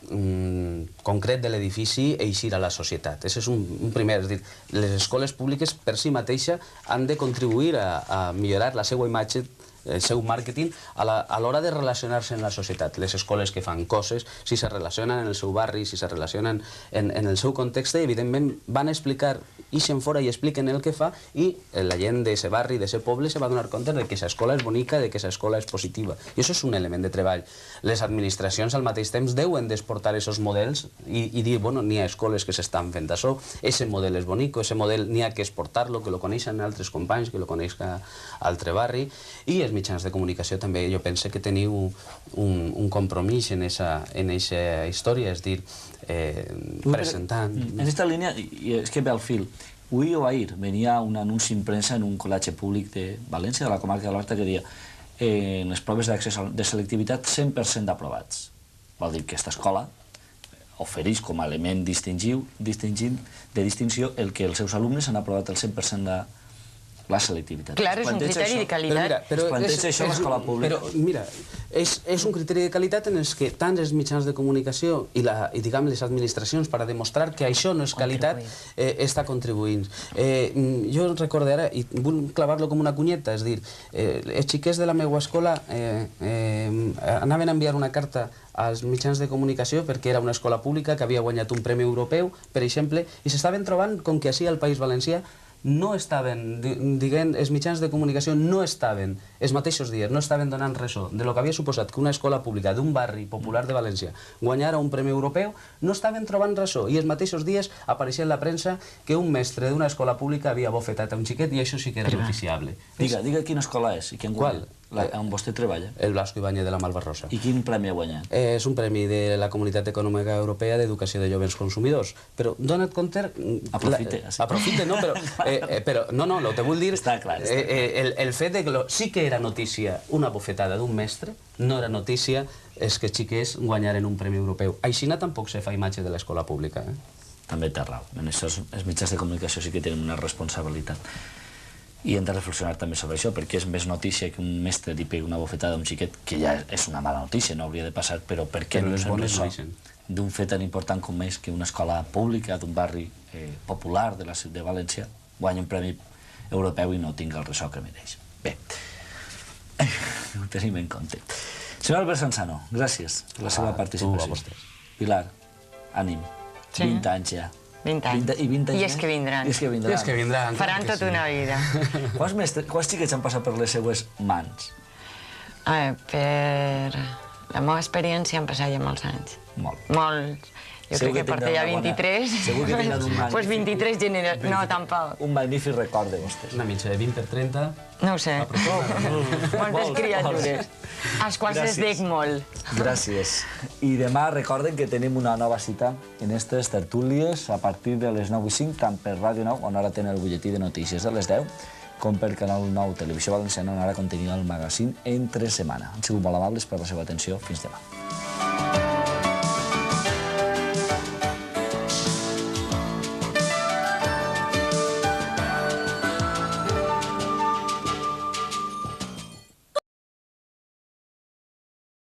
concret de l'edifici i eixir a la societat. Això és un primer. És a dir, les escoles públiques per si mateixa han de contribuir a millorar la seva imatge, el seu màrqueting a l'hora de relacionar-se en la societat. Les escoles que fan coses, si se relacionen en el seu barri, si se relacionen en el seu context, evidentment van explicar, ixen fora i expliquen el que fa i la gent d'aquest barri, d'aquest poble, se va donar compte que aquesta escola és bonica, que aquesta escola és positiva. I això és un element de treball. Les administracions al mateix temps deuen d'exportar aquests models i dir, bueno, n'hi ha escoles que s'estan fent això, aquest model és bonic, aquest model n'hi ha que exportar-lo, que lo coneixen altres companys, que lo coneixen altre barri, i els mitjans de comunicació també jo penso que teniu un compromís en aquesta història, és dir, presentant... En aquesta línia, i és que ve al fil, avui o ahir venia un anunci en premsa en un col·legi públic de València, de la comarca de l'Horta, que deia en les proves d'accés de selectivitat 100% d'aprovats. Vol dir que aquesta escola ofereix com a element de distinció el que els seus alumnes han aprovat el 100% de la selectivitat. Clar, és un criteri de qualitat. Es planteja això a l'escola pública. Però, mira, és un criteri de qualitat en els que tant els mitjans de comunicació i, diguem, les administracions, per a demostrar que això no és qualitat, està contribuint. Jo recordo ara, i vull clavar-lo com una cunyeta, és dir, els xiquets de la meva escola anaven a enviar una carta als mitjans de comunicació perquè era una escola pública que havia guanyat un premi europeu, per exemple, i s'estaven trobant com que així al País Valencià no estaven, diguem, els mitjans de comunicació no estaven, els mateixos dies, no estaven donant ressò de lo que havia suposat que una escola pública d'un barri popular de València guanyara un premi europeu, no estaven trobant ressò, i els mateixos dies apareixia en la premsa que un mestre d'una escola pública havia bofetat a un xiquet i això sí que era noticiable. Diga quina escola és i quin guanya. On vostè treballa? El Blasco Ibáñez de la Malvarrosa. I quin premi ha guanyat? És un premi de la Comunitat Econòmica Europea d'Educació de Jovens Consumidors. Però dona't compte... Aprofite, no, però... No, el que vull dir... Està clar. El fet de que sí que era notícia una bofetada d'un mestre, no era notícia és que xiquets guanyaren un premi europeu. Aixina tampoc se fa imatge de l'escola pública. També té raó. En això els mitjans de comunicació sí que tenen una responsabilitat. I hem de reflexionar també sobre això, perquè és més notícia que un mestre li pegui una bofetada a un xiquet, que ja és una mala notícia, no hauria de passar, però per què no és ressò d'un fet tan important com és que una escola pública d'un barri popular de la ciutat de València guanya un premi europeu i no tinga el ressò que mereix. Bé, ho tenim en compte. Senyor Albert Sanzano, gràcies per la seva participació. Pilar, ànim, 20 anys ja. 20 anys. I és que vindran. I és que vindran. Faran tota una vida. Quants xiquets han passat per les seues mans? Per la meva experiència han passat ja molts anys. Molts. Jo crec que porta ja 23. Segur que tenen un magnífic... Doncs 23 generacions. No, tampoc. Un magnífic record de vostès. Una mitja de 20 per 30. No ho sé. Moltes criatures. Als quals es dec molt. Gràcies. I demà recorden que tenim una nova cita en aquestes tertúlies a partir de les 9:05, tant per Ràdio 9, on ara tenen el butlletí de notícies de les 10, com per Canal 9 Televisió Valenciana, on ara continua el magazín entre setmana. Han sigut molt amables per la seva atenció. Fins demà.